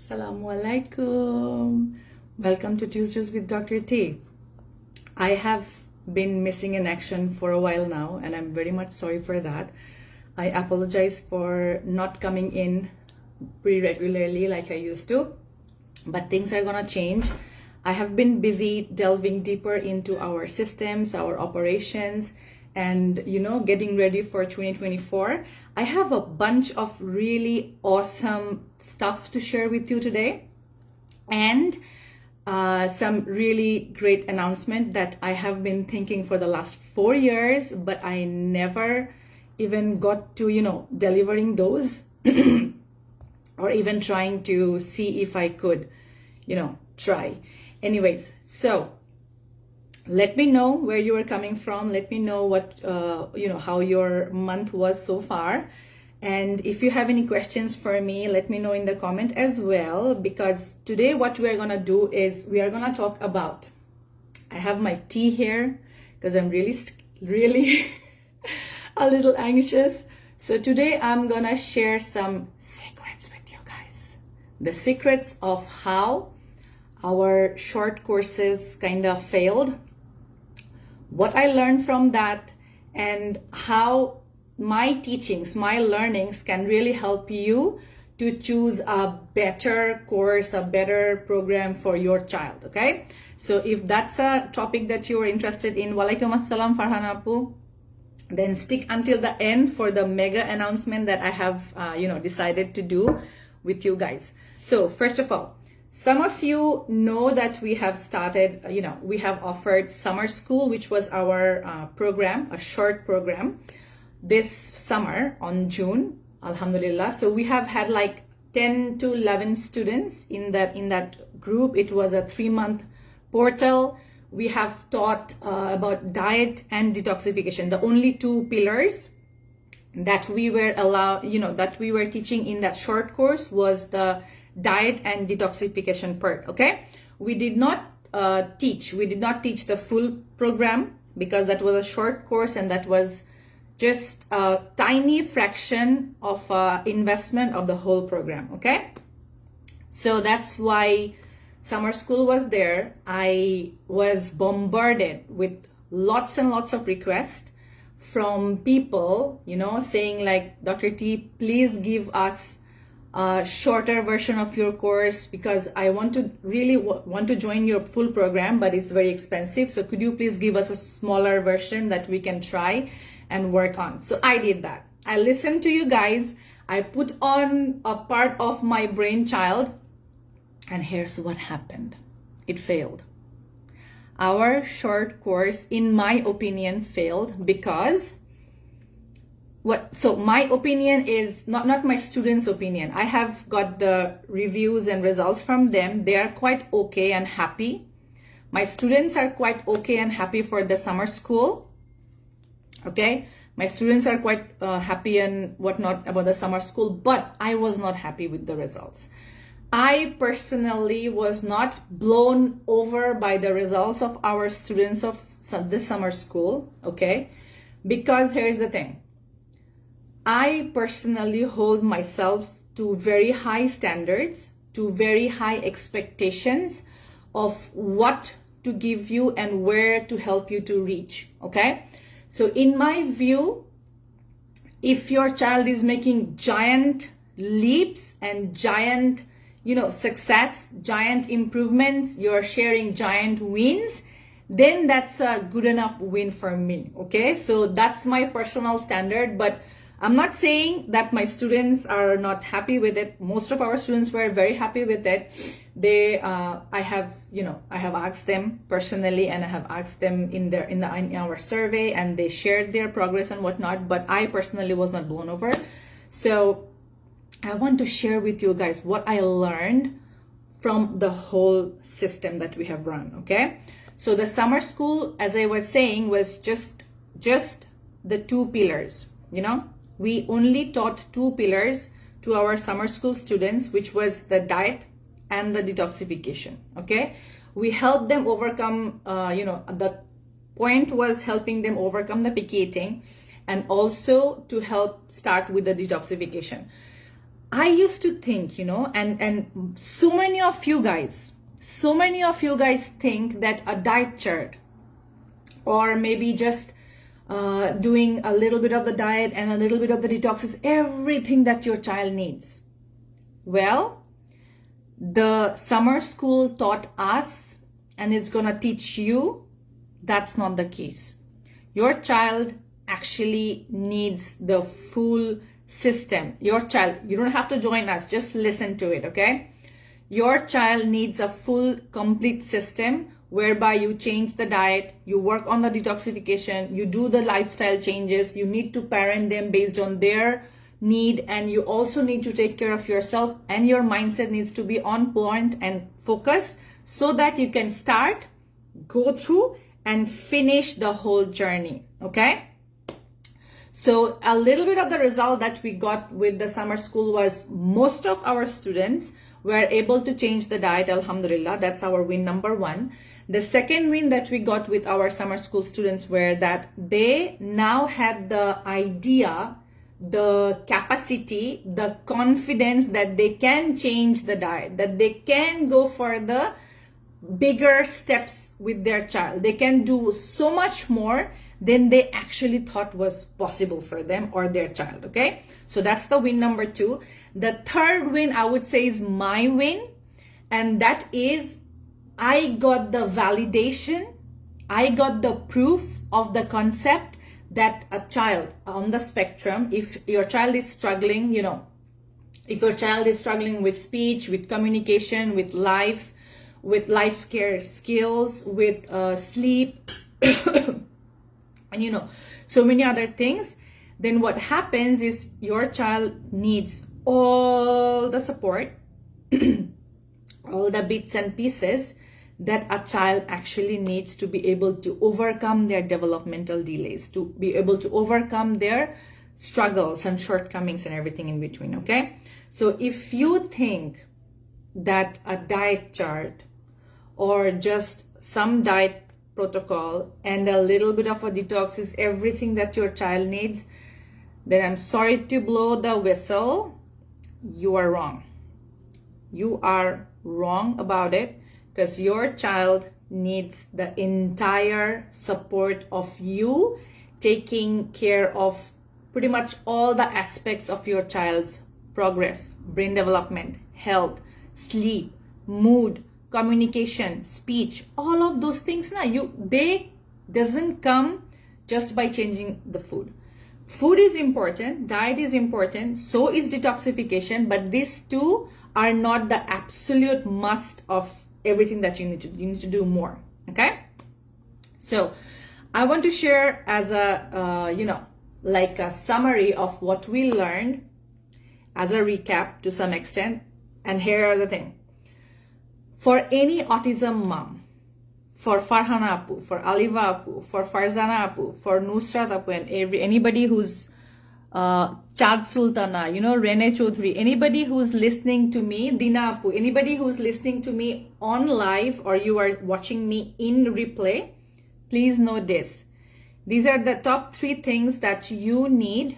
Assalamu alaikum. Welcome to Tuesdays with Dr. T. I have been missing in action for a while now, and I'm very much sorry for that. I apologize for not coming in pretty regularly like I used to, but things are gonna change. I have been busy delving deeper into our systems, our operations, and getting ready for 2024. I have a bunch of really awesome stuff to share with you today, and some really great announcement that I have been thinking for the last 4 years, but I never even got to delivering those or even trying to see if I could try. Anyways, so let me know where you are coming from. Let me know what how your month was so far, and if you have any questions for me, let me know in the comment as well, because today what we are gonna do is we are gonna talk about, I have my tea here because I'm really a little anxious. So today I'm gonna share some secrets with you guys, the secrets of how our short courses kind of failed, what I learned from that, and how my teachings, my learnings can really help you to choose a better course, a better program for your child. Okay, so if that's a topic that you are interested in, walaikum assalam Farhan Apu, then stick until the end for the mega announcement that I have decided to do with you guys. So first of all, some of you know that we have started, we have offered summer school, which was our program, a short program, this summer on June, alhamdulillah. So we have had like 10 to 11 students in that group. It was a 3-month portal. We have taught about diet and detoxification, the only 2 pillars that we were that we were teaching in that short course was the diet and detoxification part. Okay, we did not teach the full program because that was a short course and that was just a tiny fraction of investment of the whole program. Okay, so that's why summer school was there. I was bombarded with lots and lots of requests from people saying like, Dr. T, please give us a shorter version of your course because I want to join your full program, but it's very expensive. So could you please give us a smaller version that we can try and work on? So I did that. I listened to you guys. I put on a part of my brainchild, and here's what happened. It failed. Our short course, in my opinion, failed because so my opinion is not my students' opinion. I have got the reviews and results from them. They are quite okay and happy. My students are quite okay and happy for the summer school. Okay, my students are quite happy and whatnot about the summer school, but I was not happy with the results. I personally was not blown over by the results of our students of this summer school. Okay, because here's the thing. I personally hold myself to very high standards, to very high expectations of what to give you and where to help you to reach. Okay, so in my view, if your child is making giant leaps and giant success, giant improvements, you're sharing giant wins, then that's a good enough win for me. Okay, so that's my personal standard, but I'm not saying that my students are not happy with it. Most of our students were very happy with it. I have asked them personally, and I have asked them in our survey, and they shared their progress and whatnot, but I personally was not blown over. So I want to share with you guys what I learned from the whole system that we have run. Okay, so the summer school, as I was saying, was just the 2 pillars. We only taught 2 pillars to our summer school students, which was the diet and the detoxification. Okay, we helped them overcome the point was helping them overcome the picky eating, and also to help start with the detoxification. I used to think, and so many of you guys think that a diet chart, or maybe just doing a little bit of the diet and a little bit of the detox, is everything that your child needs. Well, the summer school taught us, and it's gonna teach you, that's not the case. Your child actually needs the full system. Your child, you don't have to join us, just listen to it, okay? Your child needs a full, complete system whereby you change the diet, you work on the detoxification, you do the lifestyle changes, you need to parent them based on their need, and you also need to take care of yourself, and your mindset needs to be on point and focus so that you can start, go through, and finish the whole journey, okay? So a little bit of the result that we got with the summer school was most of our students were able to change the diet, alhamdulillah. That's our win number one. The second win that we got with our summer school students were that they now had the idea, the capacity, the confidence that they can change the diet, that they can go for the bigger steps with their child. They can do so much more than they actually thought was possible for them or their child, okay? So that's the win number two. The third win, I would say, is my win, and that is I got the validation, I got the proof of the concept that a child on the spectrum, if your child is struggling, if your child is struggling with speech, with communication, with life care skills, with sleep, and so many other things, then what happens is your child needs all the support, all the bits and pieces that a child actually needs to be able to overcome their developmental delays, to be able to overcome their struggles and shortcomings and everything in between, okay? So if you think that a diet chart or just some diet protocol and a little bit of a detox is everything that your child needs, then I'm sorry to blow the whistle. You are wrong. You are wrong about it, because your child needs the entire support of you taking care of pretty much all the aspects of your child's progress, brain development, health, sleep, mood, communication, speech, all of those things. They doesn't come just by changing the food. Food is important, diet is important, so is detoxification, but these two are not the absolute must of everything that you need to do more, okay? So I want to share as a like a summary of what we learned as a recap to some extent. And here are the things. For any autism mom, for Farhana Apu, for Aliva Apu, for Farzana Apu, for Nusrat Apu, and anybody who's Chad Sultana, Rene Chaudhary, anybody who's listening to me, Dina Apu, anybody who's listening to me on live or you are watching me in replay, please know this. These are the top 3 things that you need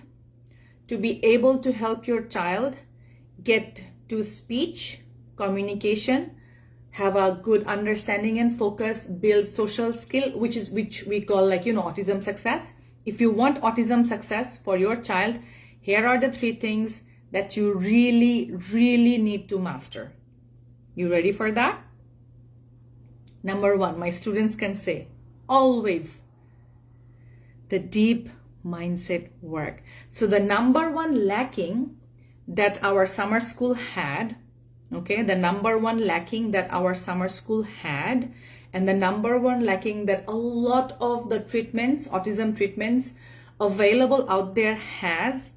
to be able to help your child get to speech, communication, have a good understanding and focus, build social skill, which we call autism success. If you want autism success for your child, here are the 3 things that you really, really need to master. You ready for that? Number 1, my students can say, always, the deep mindset work. So the number 1 lacking that our summer school had, okay, the number 1 lacking that our summer school had, and the number 1 lacking that a lot of the treatments, autism treatments available out there has,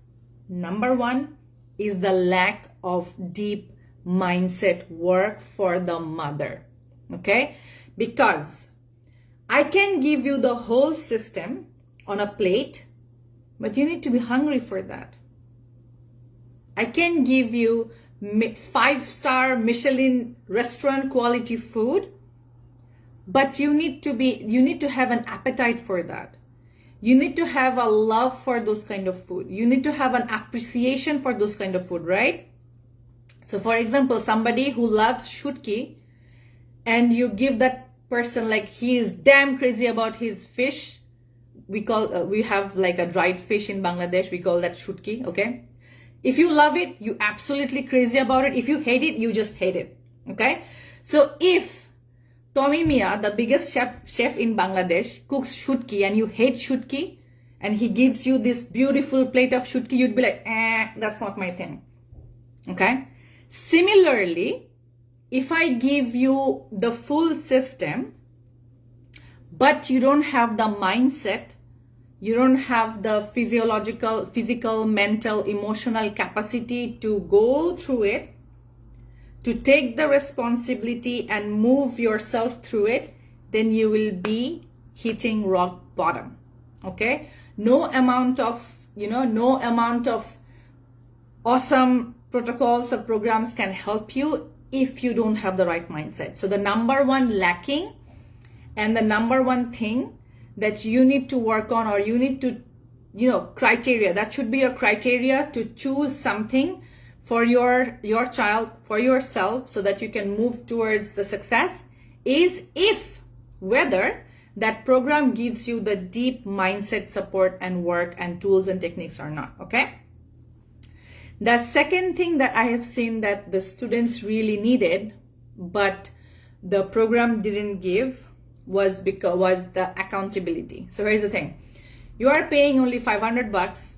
number 1 is the lack of deep mindset work for the mother, okay? Because I can give you the whole system on a plate, but you need to be hungry for that. I can give you 5-star Michelin restaurant quality food, but you need to have an appetite for that. You need to have a love for those kind of food. You need to have an appreciation for those kind of food, right? So for example, somebody who loves shutki, and you give that person, like, he is damn crazy about his fish. We have like a dried fish in Bangladesh, we call that shutki, okay? If you love it, you absolutely crazy about it. If you hate it, you just hate it, okay? So if Tommy Mia, the biggest chef in Bangladesh, cooks shutki and you hate shutki, and he gives you this beautiful plate of shutki, you'd be like, that's not my thing, okay? Similarly, if I give you the full system, but you don't have the mindset, you don't have the physical, mental, emotional capacity to go through it, to take the responsibility and move yourself through it, then you will be hitting rock bottom, okay? No amount of awesome protocols or programs can help you if you don't have the right mindset. So the number one lacking and the number one thing that you need to work on, or you need to, criteria, that should be your criteria to choose something for your child, for yourself, so that you can move towards the success, is whether that program gives you the deep mindset support and work and tools and techniques or not, okay? The second thing that I have seen that the students really needed, but the program didn't give, was the accountability. So here's the thing. You are paying only $500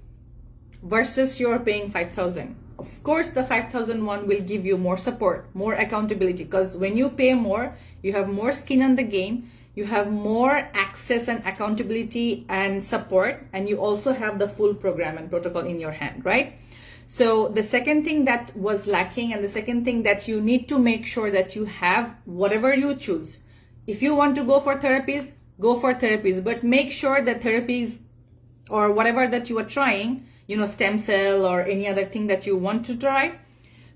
versus you're paying 5,000. Of course, the 5,000 one will give you more support, more accountability, because when you pay more, you have more skin on the game, you have more access and accountability and support, and you also have the full program and protocol in your hand, right? So the second thing that was lacking, and the second thing that you need to make sure that you have, whatever you choose. If you want to go for therapies, go for therapies, but make sure that therapies or whatever that you are trying, stem cell or any other thing that you want to try,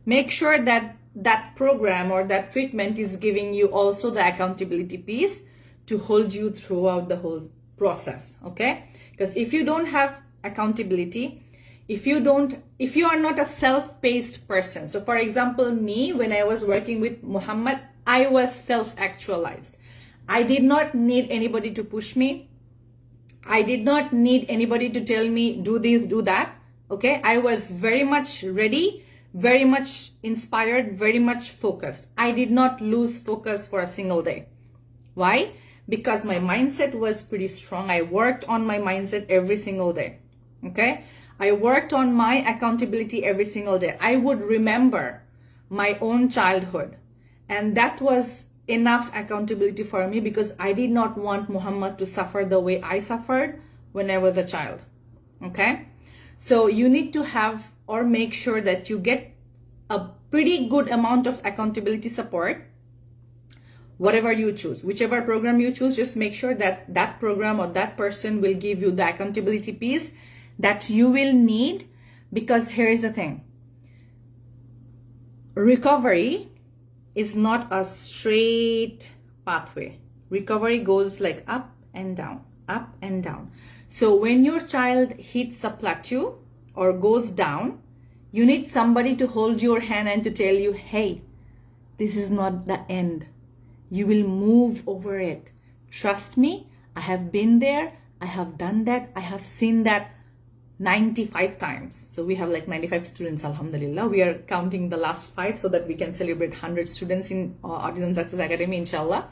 make sure that that program or that treatment is giving you also the accountability piece to hold you throughout the whole process, okay? Because if you don't have accountability, if you are not a self-paced person, so for example, me, when I was working with Muhammad, I was self-actualized. I did not need anybody to push me. I did not need anybody to tell me, do this, do that. Okay, I was very much ready, very much inspired, very much focused. I did not lose focus for a single day. Why? Because my mindset was pretty strong. I worked on my mindset every single day. Okay, I worked on my accountability every single day. I would remember my own childhood. And that was enough accountability for me, because I did not want Muhammad to suffer the way I suffered when I was a child. Okay? So you need to have, or make sure that you get a pretty good amount of accountability support, whatever you choose. Whichever program you choose, just make sure that that program or that person will give you the accountability piece that you will need, because here is the thing. Recovery is not a straight pathway. Recovery goes like up and down, up and down. So when your child hits a plateau or goes down, you need somebody to hold your hand and to tell you, hey, this is not the end. You will move over it. Trust me, I have been there, I have done that, I have seen that 95 times. So we have like 95 students, alhamdulillah. We are counting the last 5 so that we can celebrate 100 students in Autism Success Academy, inshallah.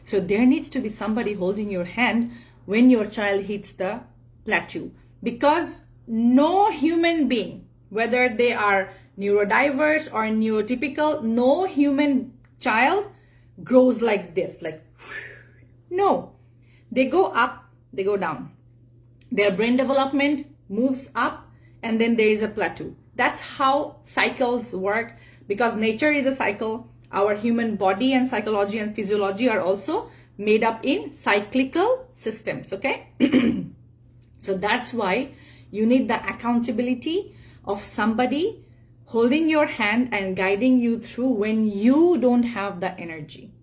So there needs to be somebody holding your hand when your child hits the plateau, because no human being, whether they are neurodiverse or neurotypical, no human child grows like this, like no. They go up, they go down. Their brain development moves up, and then there is a plateau. That's how cycles work, because nature is a cycle. Our human body and psychology and physiology are also made up in cyclical systems, okay? So that's why you need the accountability of somebody holding your hand and guiding you through when you don't have the energy,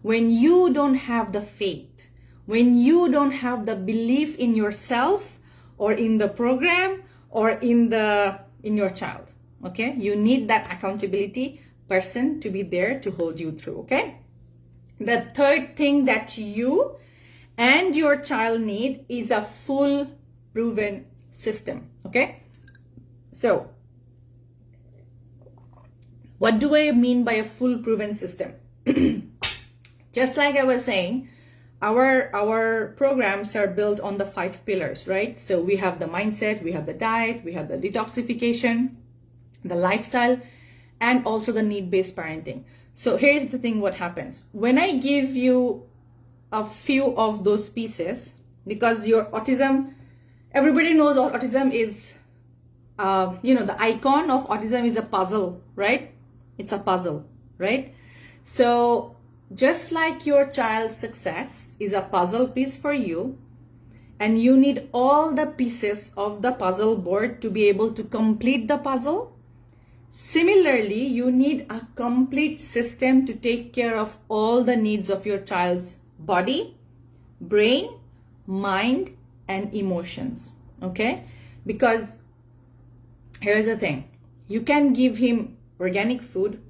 when you don't have the faith, when you don't have the belief in yourself or in the program or in your child. Okay, you need that accountability person to be there to hold you through. Okay, the third thing that you and your child need is a full proven system. Okay, so what do I mean by a full proven system? Just like I was saying, our programs are built on the 5 pillars, right? So we have the mindset, we have the diet, we have the detoxification, the lifestyle, and also the need-based parenting. So here's the thing, what happens when I give you a few of those pieces, because your autism, everybody knows autism is the icon of autism is a puzzle, right? It's a puzzle, right? So just like your child's success is a puzzle piece for you, and you need all the pieces of the puzzle board to be able to complete the puzzle, similarly, you need a complete system to take care of all the needs of your child's body, brain, mind, and emotions. Okay? Because here's the thing, you can give him organic food,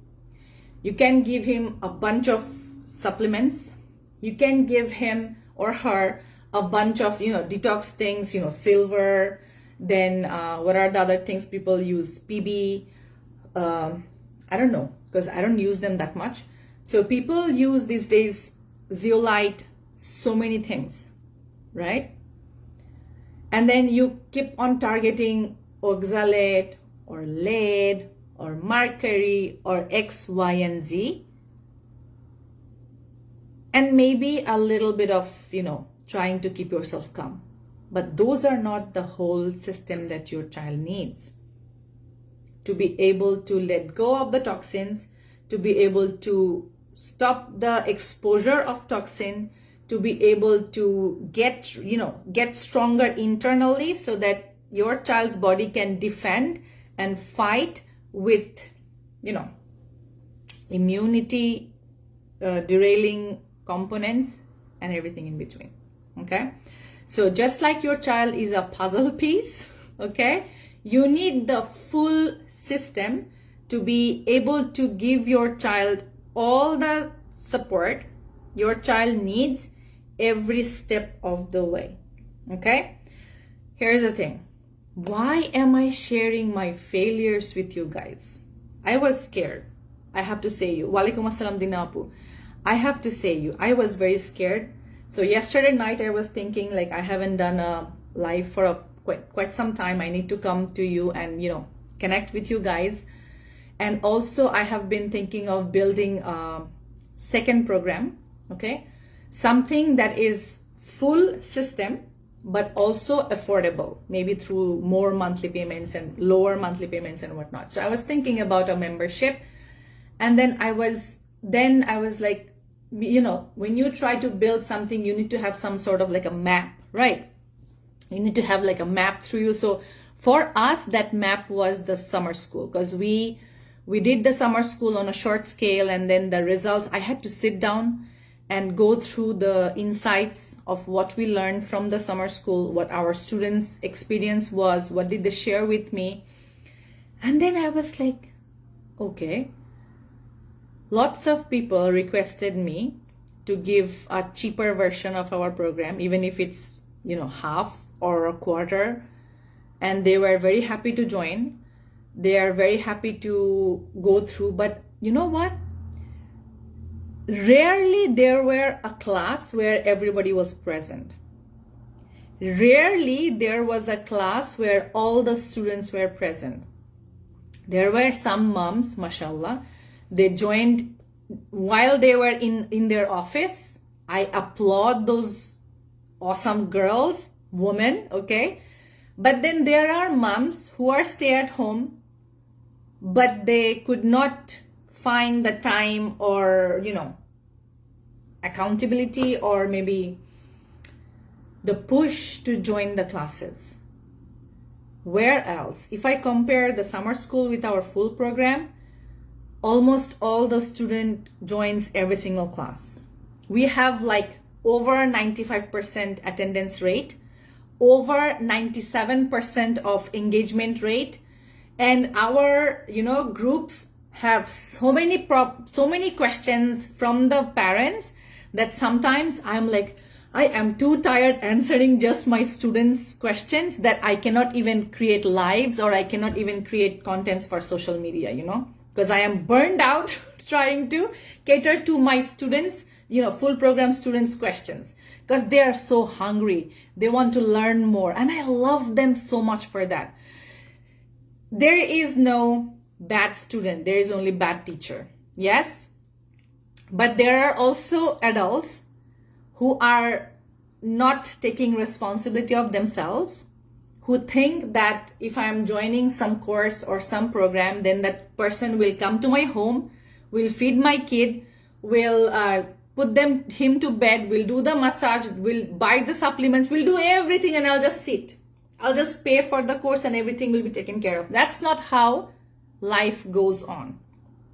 you can give him a bunch of supplements, you can give him or her a bunch of detox things, silver, then what are the other things people use, PB, I don't know, because I don't use them that much. So people use these days zeolite, so many things, right? And then you keep on targeting oxalate or lead or mercury or X, Y, and Z, and maybe a little bit of trying to keep yourself calm. But those are not the whole system that your child needs to be able to let go of the toxins, to be able to stop the exposure of toxin, to be able to get stronger internally so that your child's body can defend and fight with immunity derailing components and everything in between. Okay, so just like your child is a puzzle piece, okay, you need the full system to be able to give your child all the support your child needs every step of the way. Okay, here's the thing, why am I sharing my failures with you guys? I was scared, I have to say you. Walaikum assalam dinapu. I have to say you, I was very scared. So yesterday night I was thinking, like, I haven't done a live for quite some time. I need to come to you and connect with you guys. And also I have been thinking of building a second program, okay, something that is full system but also affordable, maybe through more monthly payments and lower monthly payments and whatnot. So I was thinking about a membership, and then I was like, when you try to build something, you need to have some sort of like a map, right? You need to have like a map through you. So for us, that map was the summer school, because we did the summer school on a short scale, and then the results, I had to sit down and go through the insights of what we learned from the summer school, what our students' experience was, what did they share with me. And then I was like, okay, lots of people requested me to give a cheaper version of our program, even if it's half or a quarter, and they were very happy to join. They are very happy to go through. But you know what, rarely there were a class where everybody was present. Rarely there was a class where all the students were present. There were some moms, mashallah, they joined while they were in their office. I applaud those awesome girls, women, okay? But then there are moms who are stay at home, but they could not find the time or, accountability or maybe the push to join the classes. Where else? If I compare the summer school with our full program, almost all the student joins every single class. We have like over 95% attendance rate, over 97% of engagement rate, And our, groups have so many questions from the parents that sometimes I'm like, I am too tired answering just my students' questions that I cannot even create lives, or I cannot even create contents for social media, because I am burned out trying to cater to my students, full program students' questions, because they are so hungry. They want to learn more, and I love them so much for that. There is no bad student. There is only bad teacher. Yes? But there are also adults who are not taking responsibility of themselves, who think that if I'm joining some course or some program, then that person will come to my home, will feed my kid, will put him to bed, will do the massage, will buy the supplements, will do everything, and I'll just sit. I'll just pay for the course and everything will be taken care of. That's not how life goes on.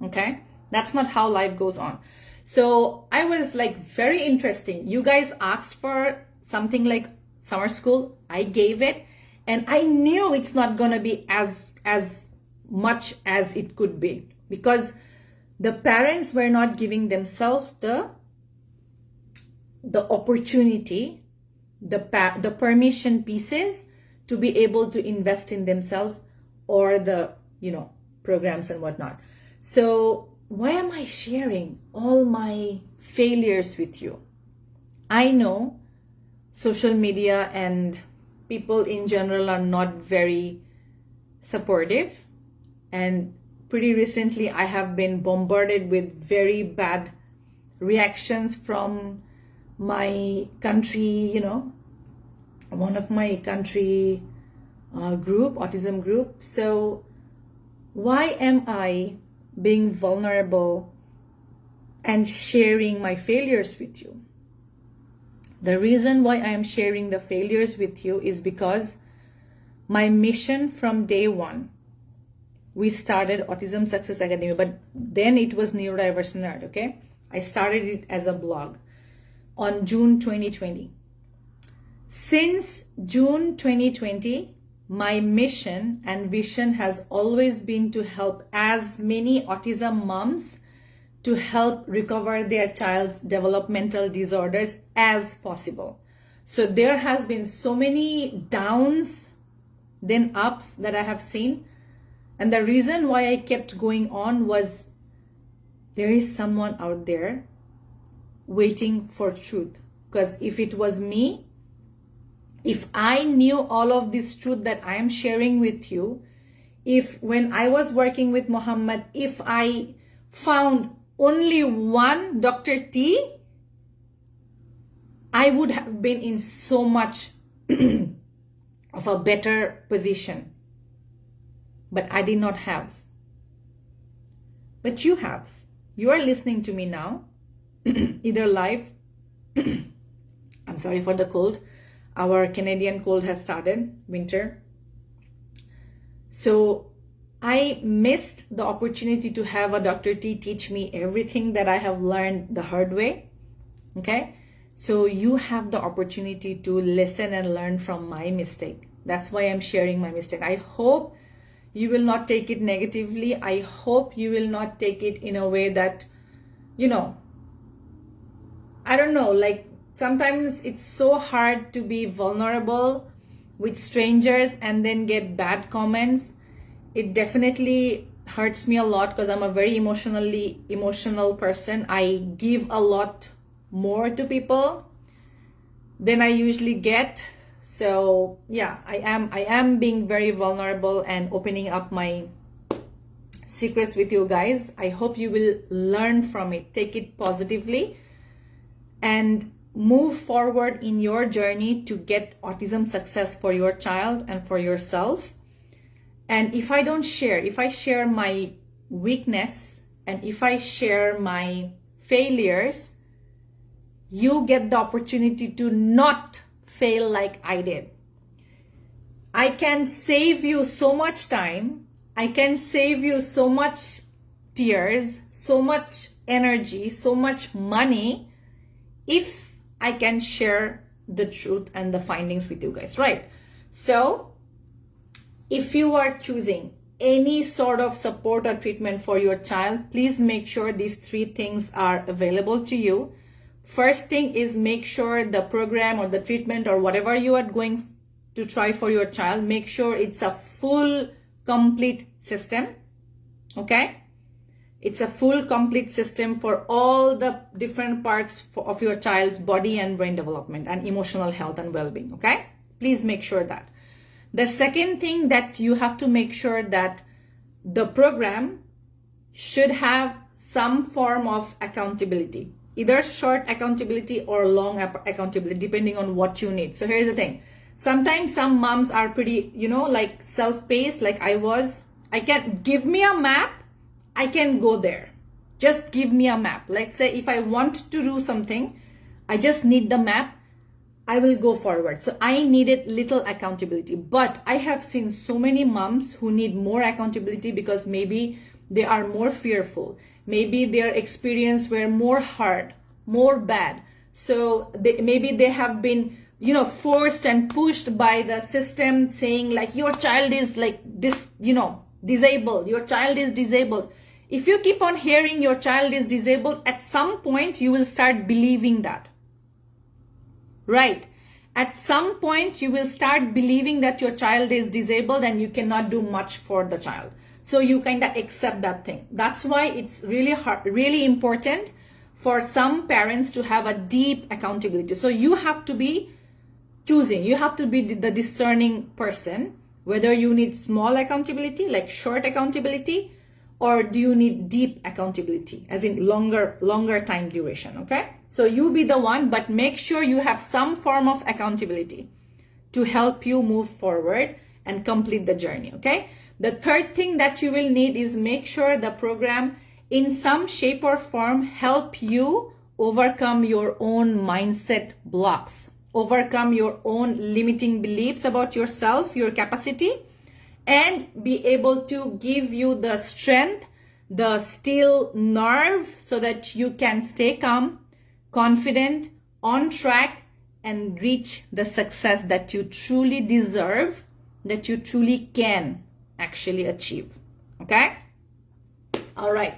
Okay? That's not how life goes on. So I was like, very interesting. You guys asked for something like summer school. I gave it, and I knew it's not going to be as much as it could be, because the parents were not giving themselves the opportunity, the permission pieces to be able to invest in themselves or the, programs and whatnot. So why am I sharing all my failures with you? I know social media and people in general are not very supportive, and pretty recently I have been bombarded with very bad reactions from my country, one of my country group, autism group. So why am I being vulnerable and sharing my failures with you? The reason why I am sharing the failures with you is because my mission from day one, we started Autism Success Academy, but then it was Neurodiverse Nerd, okay? I started it as a blog on June 2020. Since June 2020, my mission and vision has always been to help as many autism moms to help recover their child's developmental disorders as possible. So there has been so many downs, then ups that I have seen. And the reason why I kept going on was there is someone out there waiting for truth. Because if it was me, if I knew all of this truth that I am sharing with you, if when I was working with Muhammad, if I found only one Dr. T, I would have been in so much of a better position. But I did not have. But you have. You are listening to me now, either live. I'm sorry for the cold. Our Canadian cold has started, winter. So I missed the opportunity to have a Dr. T teach me everything that I have learned the hard way. Okay? So you have the opportunity to listen and learn from my mistake. That's why I'm sharing my mistake. I hope you will not take it negatively. I hope you will not take it in a way that, I don't know, like sometimes it's so hard to be vulnerable with strangers and then get bad comments. It definitely hurts me a lot because I'm a very emotional person. I give a lot more to people than I usually get. So yeah, I am being very vulnerable and opening up my secrets with you guys. I hope you will learn from it, take it positively, and move forward in your journey to get autism success for your child and for yourself. And if I don't share, if I share my weakness and if I share my failures, you get the opportunity to not fail like I did. I can save you so much time. I can save you so much tears, so much energy, so much money if I can share the truth and the findings with you guys, right? So if you are choosing any sort of support or treatment for your child, please make sure these 3 things are available to you. First thing is, make sure the program or the treatment or whatever you are going to try for your child, make sure it's a full, complete system. Okay? It's a full, complete system for all the different parts of your child's body and brain development and emotional health and well-being. Okay? Please make sure that. The second thing that you have to make sure that the program should have some form of accountability, either short accountability or long accountability, depending on what you need. So here's the thing. Sometimes some moms are pretty, like self-paced, like I was. I can give me a map, I can go there. Just give me a map. Like say if I want to do something, I just need the map, I will go forward. So I needed little accountability. But I have seen so many moms who need more accountability because maybe they are more fearful. Maybe their experience were more hard, more bad. So maybe they have been, forced and pushed by the system saying like, your child is like this, disabled. Your child is disabled. If you keep on hearing your child is disabled, at some point you will start believing that. Right? At some point you will start believing that your child is disabled and you cannot do much for the child. So you kind of accept that thing. That's why it's really important for some parents to have a deep accountability. So you have to be choosing. You have to be the discerning person, whether you need small accountability, like short accountability, or do you need deep accountability, as in longer time duration, okay? So you be the one, but make sure you have some form of accountability to help you move forward and complete the journey, okay? The third thing that you will need is make sure the program in some shape or form help you overcome your own mindset blocks, overcome your own limiting beliefs about yourself, your capacity, and be able to give you the strength, the still nerve so that you can stay calm, confident, on track, and reach the success that you truly deserve, that you truly can actually achieve. Okay? All right.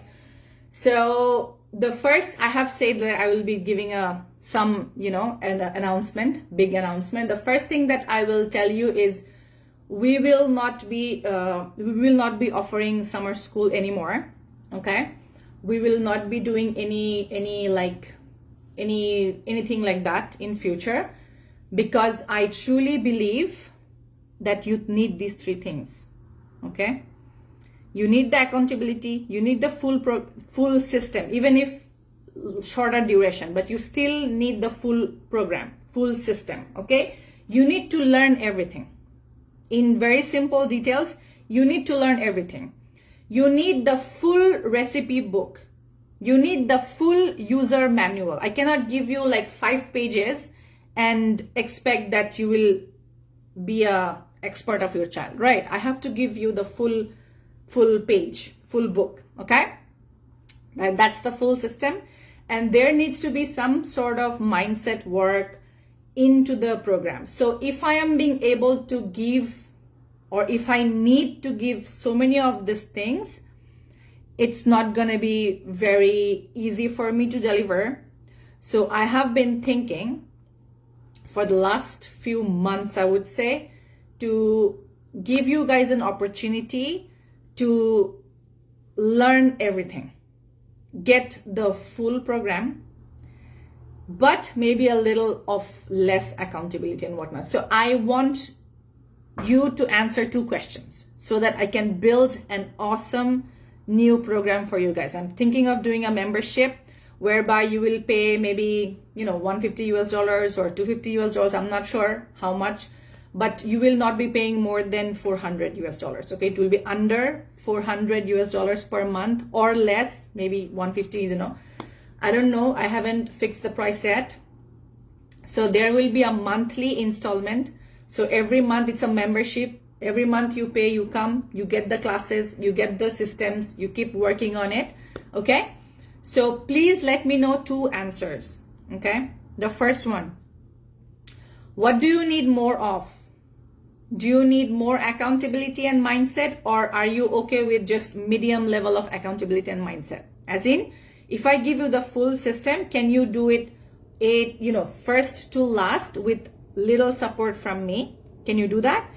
So the first, I have said that I will be giving an announcement, big announcement. The first thing that I will tell you is we will not be offering summer school anymore. Okay? We will not be doing anything like that in future, because I truly believe that you need these 3 things. Okay? You need the accountability, you need the full system, even if shorter duration, but you still need the full program, full system. Okay? You need to learn everything. In very simple details, you need to learn everything. You need the full recipe book. You need the full user manual. I cannot give you like 5 pages and expect that you will be an expert of your child, right? I have to give you the full page, full book, okay? That's the full system. And there needs to be some sort of mindset work into the program. So if I am being able to give, or if I need to give so many of these things, it's not going to be very easy for me to deliver. So I have been thinking for the last few months, I would say, to give you guys an opportunity to learn everything, get the full program, but maybe a little of less accountability and whatnot. So I want you to answer 2 questions so that I can build an awesome new program for you guys. I'm thinking of doing a membership whereby you will pay maybe, $150 or $250. I'm not sure how much, but you will not be paying more than $400. Okay, it will be under $400 per month or less, maybe 150. I don't know. I haven't fixed the price yet. So there will be a monthly installment. So every month it's a membership. Every month you pay, you come, you get the classes, you get the systems, you keep working on it. Okay? So please let me know 2 answers. Okay? The first one, what do you need more of? Do you need more accountability and mindset, or are you okay with just medium level of accountability and mindset? As in, if I give you the full system, can you do it first to last with little support from me? Can you do that?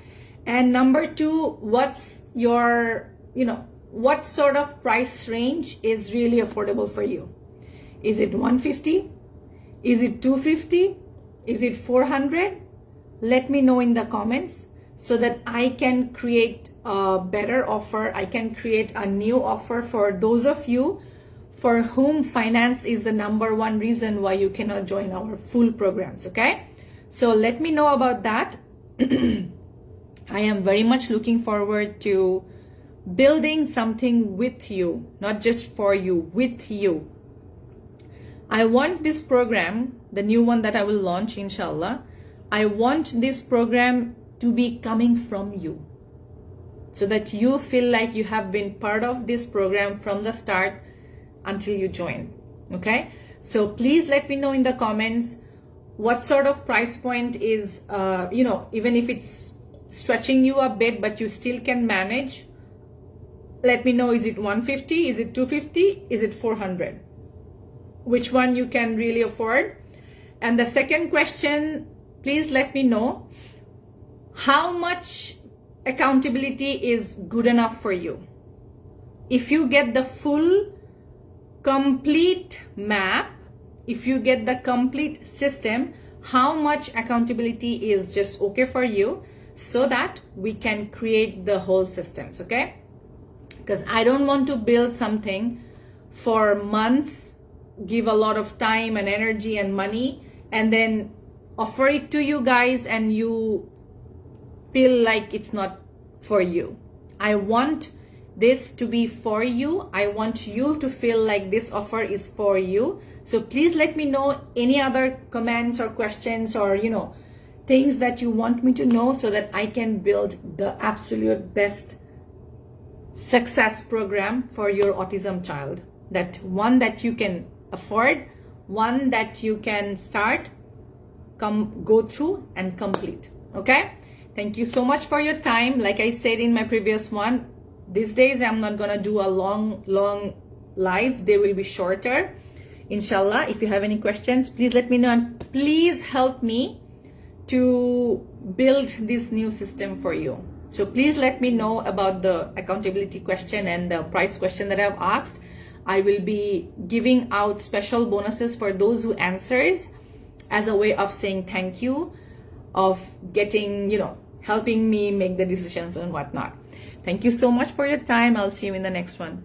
And number two, what's your, what sort of price range is really affordable for you? Is it 150? Is it 250? Is it 400? Let me know in the comments so that I can create a better offer. I can create a new offer for those of you for whom finance is the number one reason why you cannot join our full programs, okay? So let me know about that. I am very much looking forward to building something with you, not just for you, with you. I want this program, the new one that I will launch, inshallah, I want this program to be coming from you so that you feel like you have been part of this program from the start until you join, okay? So please let me know in the comments what sort of price point is, even if it's stretching you a bit, but you still can manage. Let me know, is it 150? Is it 250? Is it 400? Which one you can really afford? And the second question, please let me know how much accountability is good enough for you. If you get the full, complete map, if you get the complete system, how much accountability is just okay for you so that we can create the whole systems, okay? Because I don't want to build something for months, give a lot of time and energy and money, and then offer it to you guys and you feel like it's not for you. I want this to be for you. I want you to feel like this offer is for you. So please let me know any other comments or questions or, things that you want me to know so that I can build the absolute best success program for your autism child. That one that you can afford, one that you can start, go through and complete, okay? Thank you so much for your time. Like I said in my previous one, these days I'm not gonna do a long live. They will be shorter, inshallah. If you have any questions, please let me know, and please help me to build this new system for you. So please let me know about the accountability question and the price question that I've asked. I will be giving out special bonuses for those who answers as a way of saying thank you, of getting, helping me make the decisions and whatnot. Thank you so much for your time. I'll see you in the next one.